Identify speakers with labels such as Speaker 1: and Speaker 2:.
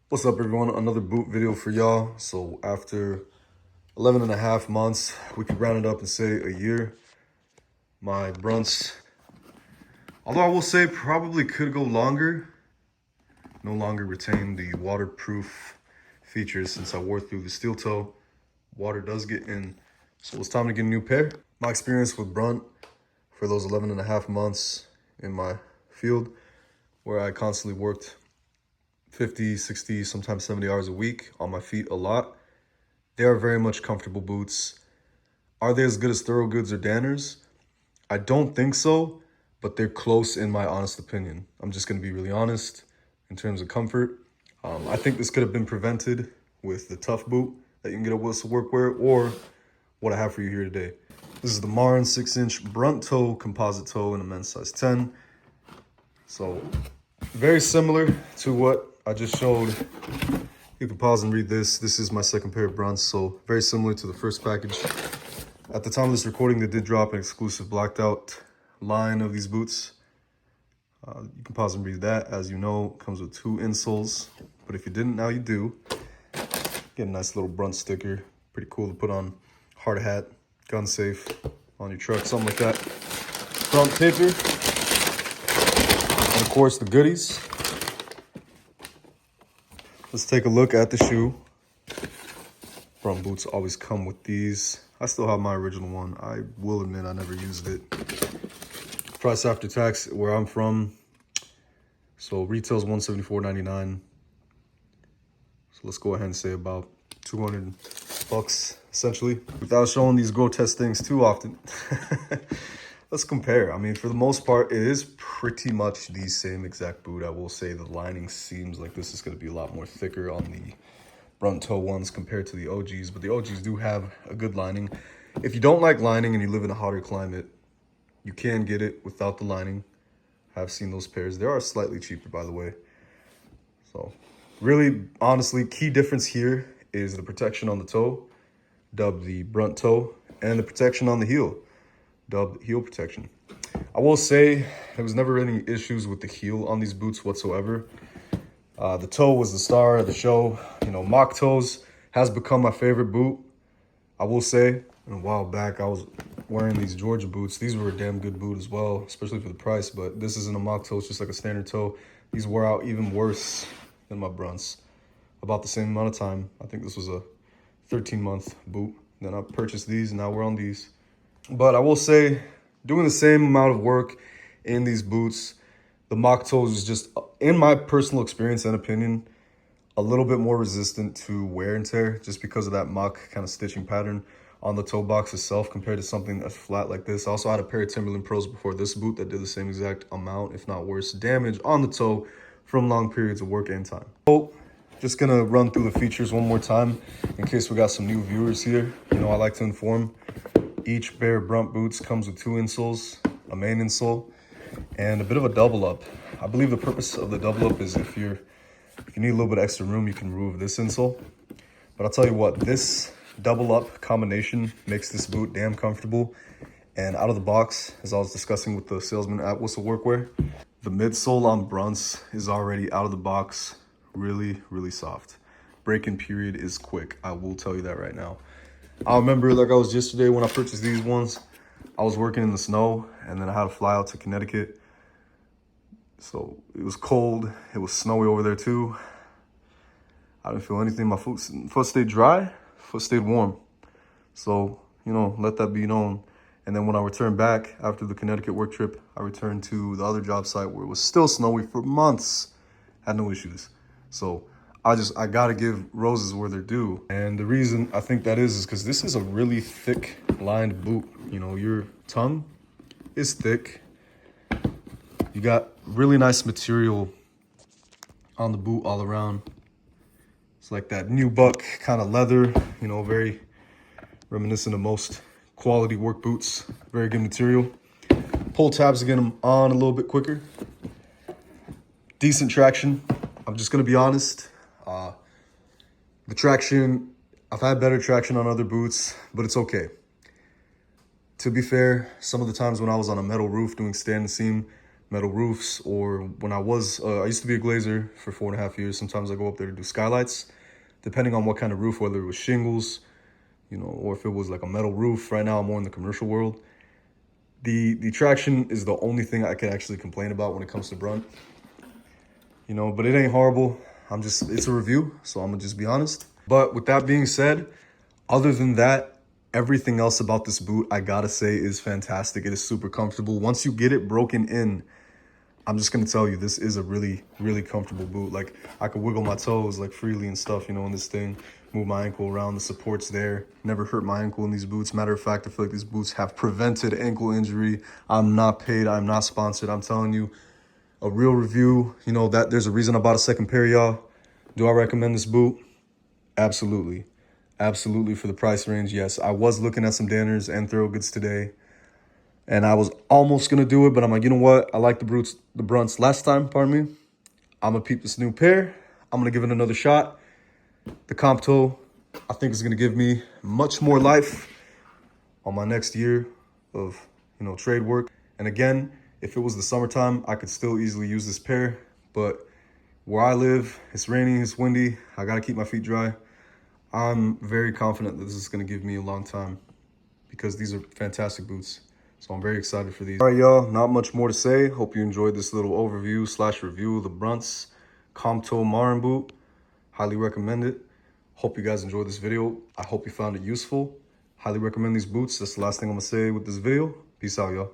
Speaker 1: What's up, everyone? Another boot video for y'all. So after 11 and a half months, we could round it up and say a year, my Brunts, although I will say probably could go longer, no longer retain the waterproof features since I wore through the steel toe. Water does get in, so it's time to get a new pair. My experience with Brunt for those 11 and a half months in my field, where I constantly worked 50, 60, sometimes 70 hours a week on my feet a lot. They are very much comfortable boots. Are they as good as Thorogoods or Danners? I don't think so, but they're close in my honest opinion. I'm just going to be really honest in terms of comfort. I think this could have been prevented with the Tough boot that you can get at Wilson Workwear, or what I have for you here today. This is the Marin 6-inch Brunt toe, composite toe in a men's size 10. So very similar to what I just showed. You can pause and read this. This is my second pair of Brunts, so very similar to the first package. At the time of this recording, they did drop an exclusive blacked out line of these boots. You can pause and read that. As you know, it comes with 2 insoles, but if you didn't, now you do. Get a nice little Brunt sticker. Pretty cool to put on hard hat, gun safe, on your truck, something like that. Brunt paper. And of course, the goodies. Let's take a look at the shoe. Brunt boots always come with these. I still have my original one. I will admit I never used it. Price after tax where I'm from. So retail's $174.99. So let's go ahead and say about 200 bucks essentially. Without showing these grotesque things too often, let's compare. I mean, for the most part, it is pretty much the same exact boot. I will say the lining seems like this is going to be a lot more thicker on the Brunt toe ones compared to the OGs, but the OGs do have a good lining. If you don't like lining and you live in a hotter climate, you can get it without the lining. I've seen those pairs. They are slightly cheaper, by the way. So really, honestly, key difference here is the protection on the toe, dubbed the Brunt toe, and the protection on the heel, dubbed heel protection. I will say there was never any issues with the heel on these boots whatsoever. The toe was the star of the show. You know, mock toes has become my favorite boot. I will say, a while back, I was wearing these Georgia boots. These were a damn good boot as well, especially for the price, but this isn't a mock toe, it's just like a standard toe. These wore out even worse than my Brunts. About the same amount of time. I think this was a 13-month boot. Then I purchased these, and now we're on these. But I will say, doing the same amount of work in these boots, the mock toes is just, in my personal experience and opinion, a little bit more resistant to wear and tear just because of that mock kind of stitching pattern on the toe box itself compared to something that's flat like this. I also had a pair of Timberland Pros before this boot that did the same exact amount, if not worse, damage on the toe from long periods of work and time. So just gonna run through the features one more time in case we got some new viewers here. You know, I like to inform. Each pair of Brunt boots comes with 2 insoles, a main insole, and a bit of a double up. I believe the purpose of the double up is if you need a little bit of extra room, you can remove this insole. But I'll tell you what, this double up combination makes this boot damn comfortable. And out of the box, as I was discussing with the salesman at Whistle Workwear, the midsole on Brunts is already out of the box really, really soft. Break-in period is quick. I will tell you that right now. I remember like I was yesterday when I purchased these ones. I was working in the snow, and then I had to fly out to Connecticut. So it was cold. It was snowy over there too. I didn't feel anything. My foot stayed dry, foot stayed warm. So, you know, let that be known. And then when I returned back after the Connecticut work trip, I returned to the other job site where it was still snowy for months. Had no issues. So I gotta give roses where they're due. And the reason I think that is because this is a really thick lined boot. You know, your tongue is thick. You got really nice material on the boot all around. It's like that new buck kind of leather, you know, very reminiscent of most quality work boots. Very good material. Pull tabs to get them on a little bit quicker. Decent traction. I'm just gonna be honest. The traction, I've had better traction on other boots, but it's okay. To be fair, some of the times when I was on a metal roof doing stand and seam, metal roofs, or when I used to be a glazer for 4.5 years. Sometimes I go up there to do skylights, depending on what kind of roof, whether it was shingles, you know, or if it was like a metal roof. Right now I'm more in the commercial world. The traction is the only thing I can actually complain about when it comes to Brunt, you know, but it ain't horrible. It's a review, so I'm gonna just be honest. But with that being said, other than that, everything else about this boot, I gotta say, is fantastic. It is super comfortable. Once you get it broken in, I'm just gonna tell you, this is a really, really comfortable boot. Like, I could wiggle my toes like freely and stuff, you know, in this thing, move my ankle around, the support's there. Never hurt my ankle in these boots. Matter of fact, I feel like these boots have prevented ankle injury. I'm not paid, I'm not sponsored. I'm telling you, a real review, you know, that there's a reason I bought a second pair, y'all. Do I recommend this boot? Absolutely. Absolutely. For the price range, yes. I was looking at some Danners and Thorogoods today, and I was almost going to do it, but I'm like, you know what? I like the Brunts last time, pardon me. I'm going to peep this new pair. I'm going to give it another shot. The comp toe, I think, is going to give me much more life on my next year of, you know, trade work. And again, if it was the summertime, I could still easily use this pair. But where I live, it's rainy, it's windy. I got to keep my feet dry. I'm very confident that this is going to give me a long time because these are fantastic boots. So I'm very excited for these. All right, y'all, not much more to say. Hope you enjoyed this little overview / review of the Brunts Comto Marin boot. Highly recommend it. Hope you guys enjoyed this video. I hope you found it useful. Highly recommend these boots. That's the last thing I'm going to say with this video. Peace out, y'all.